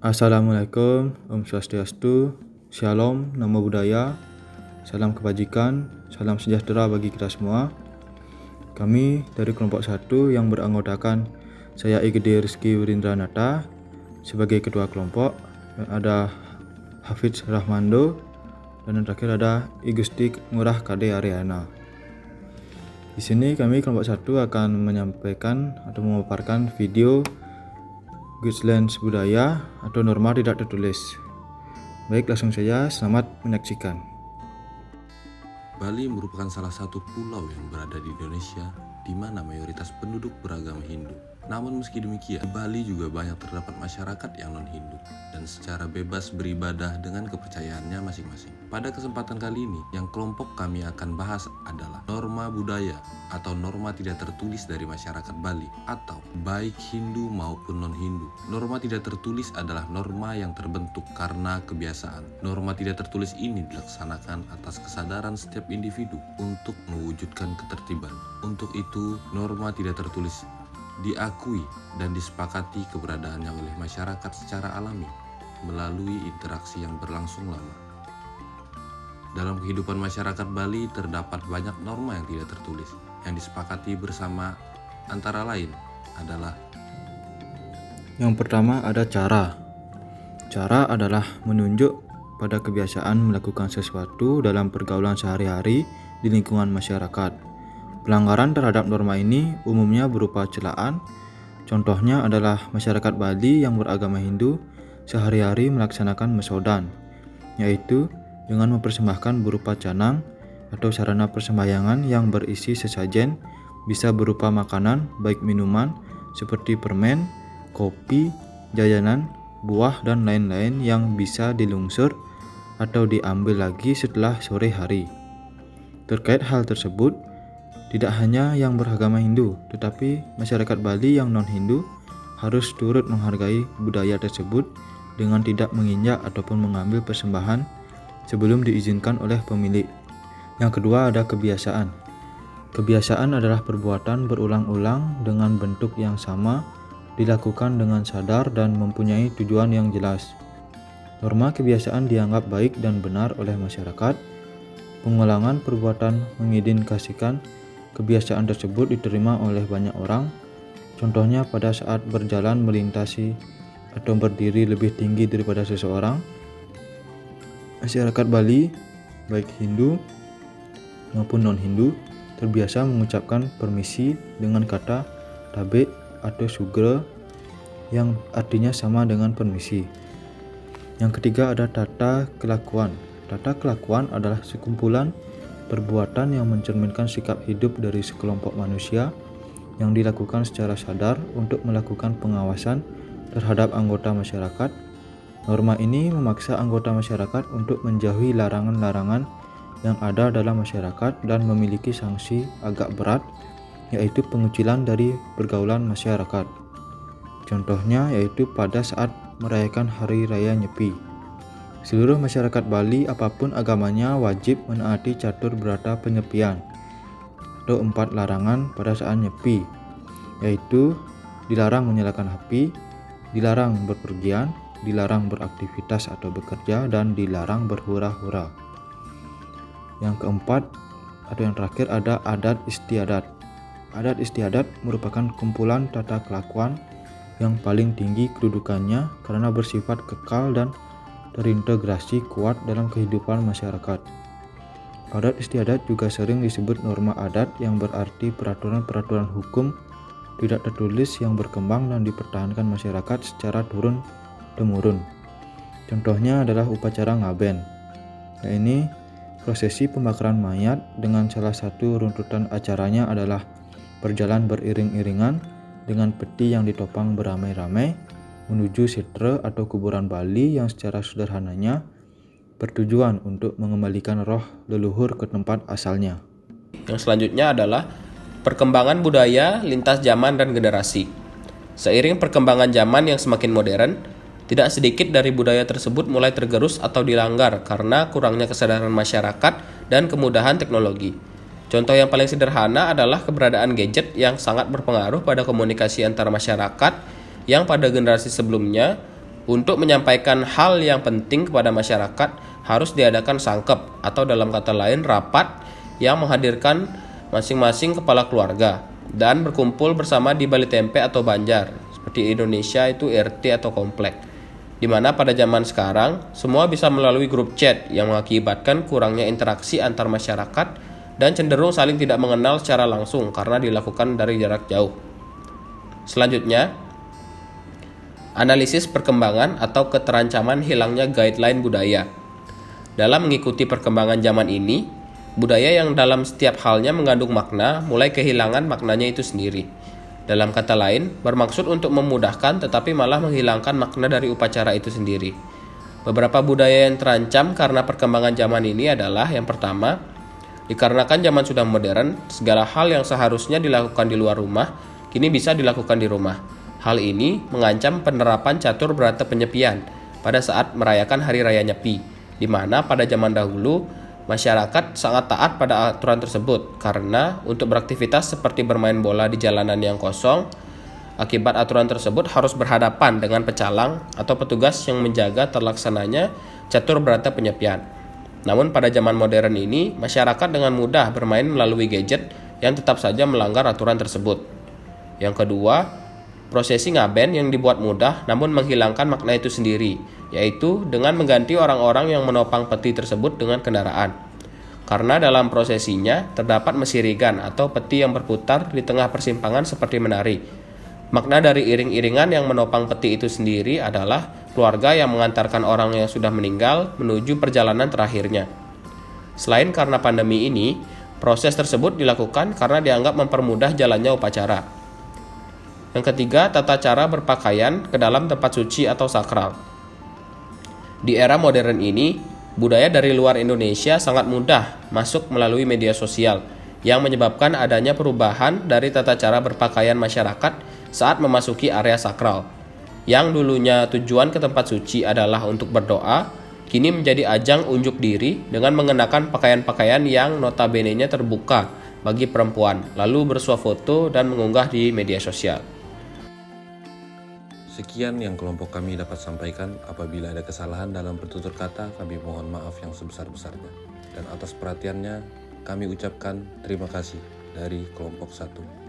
Assalamualaikum, Om Swastiastu, Shalom, Namo Buddhaya, salam kebajikan, salam sejahtera bagi kita semua. Kami dari kelompok 1 yang beranggotakan saya Igede Rizky Wirindranata sebagai ketua kelompok, dan ada Hafidz Rahmando, dan yang terakhir ada I Gusti Ngurah Kade Ariana. Di sini kami kelompok 1 akan menyampaikan atau memaparkan video Guidelines Budaya atau norma tidak tertulis. Baik, langsung saja, selamat menyaksikan. Bali merupakan salah satu pulau yang berada di Indonesia di mana mayoritas penduduk beragama Hindu. Namun meski demikian, di Bali juga banyak terdapat masyarakat yang non-Hindu dan secara bebas beribadah dengan kepercayaannya masing-masing. Pada kesempatan kali ini, yang kelompok kami akan bahas adalah norma budaya atau norma tidak tertulis dari masyarakat Bali atau baik Hindu maupun non-Hindu. Norma tidak tertulis adalah norma yang terbentuk karena kebiasaan. Norma tidak tertulis ini dilaksanakan atas kesadaran setiap individu untuk mewujudkan ketertiban. Untuk itu, norma tidak tertulis diakui dan disepakati keberadaannya oleh masyarakat secara alami melalui interaksi yang berlangsung lama. Dalam kehidupan masyarakat Bali terdapat banyak norma yang tidak tertulis yang disepakati bersama, antara lain adalah: Yang pertama ada cara. Cara adalah menunjuk pada kebiasaan melakukan sesuatu dalam pergaulan sehari-hari di lingkungan masyarakat. Pelanggaran terhadap norma ini umumnya berupa celaan. Contohnya adalah masyarakat Bali yang beragama Hindu sehari-hari melaksanakan mesodan, yaitu dengan mempersembahkan berupa canang atau sarana persembahyangan yang berisi sesajen, bisa berupa makanan baik minuman seperti permen, kopi, jajanan, buah, dan lain-lain yang bisa dilungsur atau diambil lagi setelah sore hari. Terkait hal tersebut, tidak hanya yang beragama Hindu, tetapi masyarakat Bali yang non-Hindu harus turut menghargai budaya tersebut dengan tidak menginjak ataupun mengambil persembahan sebelum diizinkan oleh pemilik. Yang kedua ada kebiasaan. Kebiasaan adalah perbuatan berulang-ulang dengan bentuk yang sama, dilakukan dengan sadar dan mempunyai tujuan yang jelas. Norma kebiasaan dianggap baik dan benar oleh masyarakat. Pengulangan perbuatan mengindikasikan kebiasaan tersebut diterima oleh banyak orang. Contohnya pada saat berjalan melintasi atau berdiri lebih tinggi daripada seseorang. Masyarakat Bali, baik Hindu maupun non-Hindu, terbiasa mengucapkan permisi dengan kata tabe atau sugre yang artinya sama dengan permisi. Yang ketiga ada tata kelakuan. Tata kelakuan adalah sekumpulan perbuatan yang mencerminkan sikap hidup dari sekelompok manusia yang dilakukan secara sadar untuk melakukan pengawasan terhadap anggota masyarakat. Norma ini memaksa anggota masyarakat untuk menjauhi larangan-larangan yang ada dalam masyarakat dan memiliki sanksi agak berat, yaitu pengucilan dari pergaulan masyarakat. Contohnya yaitu pada saat merayakan Hari Raya Nyepi. Seluruh masyarakat Bali apapun agamanya wajib menaati catur berata penyepian atau 4 larangan pada saat nyepi, yaitu dilarang menyalakan api, dilarang berpergian, dilarang beraktivitas atau bekerja, dan dilarang berhura-hura. Yang keempat atau yang terakhir ada adat istiadat. Adat istiadat merupakan kumpulan tata kelakuan yang paling tinggi kedudukannya karena bersifat kekal dan terintegrasi kuat dalam kehidupan masyarakat. Adat istiadat juga sering disebut norma adat, yang berarti peraturan-peraturan hukum tidak tertulis yang berkembang dan dipertahankan masyarakat secara turun-temurun. Contohnya adalah upacara ngaben. Ini prosesi pembakaran mayat dengan salah satu runtutan acaranya adalah berjalan beriring-iringan dengan peti yang ditopang beramai-ramai menuju setre atau kuburan Bali yang secara sederhananya bertujuan untuk mengembalikan roh leluhur ke tempat asalnya. Yang selanjutnya adalah perkembangan budaya lintas zaman dan generasi. Seiring perkembangan zaman yang semakin modern, tidak sedikit dari budaya tersebut mulai tergerus atau dilanggar karena kurangnya kesadaran masyarakat dan kemudahan teknologi. Contoh yang paling sederhana adalah keberadaan gadget yang sangat berpengaruh pada komunikasi antara masyarakat yang pada generasi sebelumnya Untuk menyampaikan hal yang penting kepada masyarakat harus diadakan sangkep atau dalam kata lain rapat yang menghadirkan masing-masing kepala keluarga dan berkumpul bersama di Bali Tempe atau Banjar, seperti Indonesia itu RT atau komplek. Di mana pada zaman sekarang semua bisa melalui grup chat yang mengakibatkan kurangnya interaksi antar masyarakat dan cenderung saling tidak mengenal secara langsung karena dilakukan dari jarak jauh. Selanjutnya, analisis perkembangan atau keterancaman hilangnya guideline budaya. Dalam mengikuti perkembangan zaman ini, budaya yang dalam setiap halnya mengandung makna mulai kehilangan maknanya itu sendiri. Dalam kata lain, bermaksud untuk memudahkan tetapi malah menghilangkan makna dari upacara itu sendiri. Beberapa budaya yang terancam karena perkembangan zaman ini adalah yang pertama, dikarenakan zaman sudah modern, segala hal yang seharusnya dilakukan di luar rumah, kini bisa dilakukan di rumah. Hal ini mengancam penerapan catur berata penyepian pada saat merayakan Hari Raya Nyepi, di mana pada zaman dahulu masyarakat sangat taat pada aturan tersebut karena untuk beraktivitas seperti bermain bola di jalanan yang kosong, akibat aturan tersebut harus berhadapan dengan pecalang atau petugas yang menjaga terlaksananya catur berata penyepian. Namun pada zaman modern ini, masyarakat dengan mudah bermain melalui gadget yang tetap saja melanggar aturan tersebut. Yang kedua, prosesi ngaben yang dibuat mudah namun menghilangkan makna itu sendiri, yaitu dengan mengganti orang-orang yang menopang peti tersebut dengan kendaraan. Karena dalam prosesinya terdapat mesirigan atau peti yang berputar di tengah persimpangan seperti menari. Makna dari iring-iringan yang menopang peti itu sendiri adalah keluarga yang mengantarkan orang yang sudah meninggal menuju perjalanan terakhirnya. Selain karena pandemi ini, proses tersebut dilakukan karena dianggap mempermudah jalannya upacara. Yang ketiga, tata cara berpakaian ke dalam tempat suci atau sakral. Di era modern ini, budaya dari luar Indonesia sangat mudah masuk melalui media sosial yang menyebabkan adanya perubahan dari tata cara berpakaian masyarakat saat memasuki area sakral. Yang dulunya tujuan ke tempat suci adalah untuk berdoa, kini menjadi ajang unjuk diri dengan mengenakan pakaian-pakaian yang notabene-nya terbuka bagi perempuan, lalu bersuah foto dan mengunggah di media sosial. Sekian yang kelompok kami dapat sampaikan. Apabila ada kesalahan dalam bertutur kata, kami mohon maaf yang sebesar-besarnya. Dan atas perhatiannya, kami ucapkan terima kasih dari kelompok 1.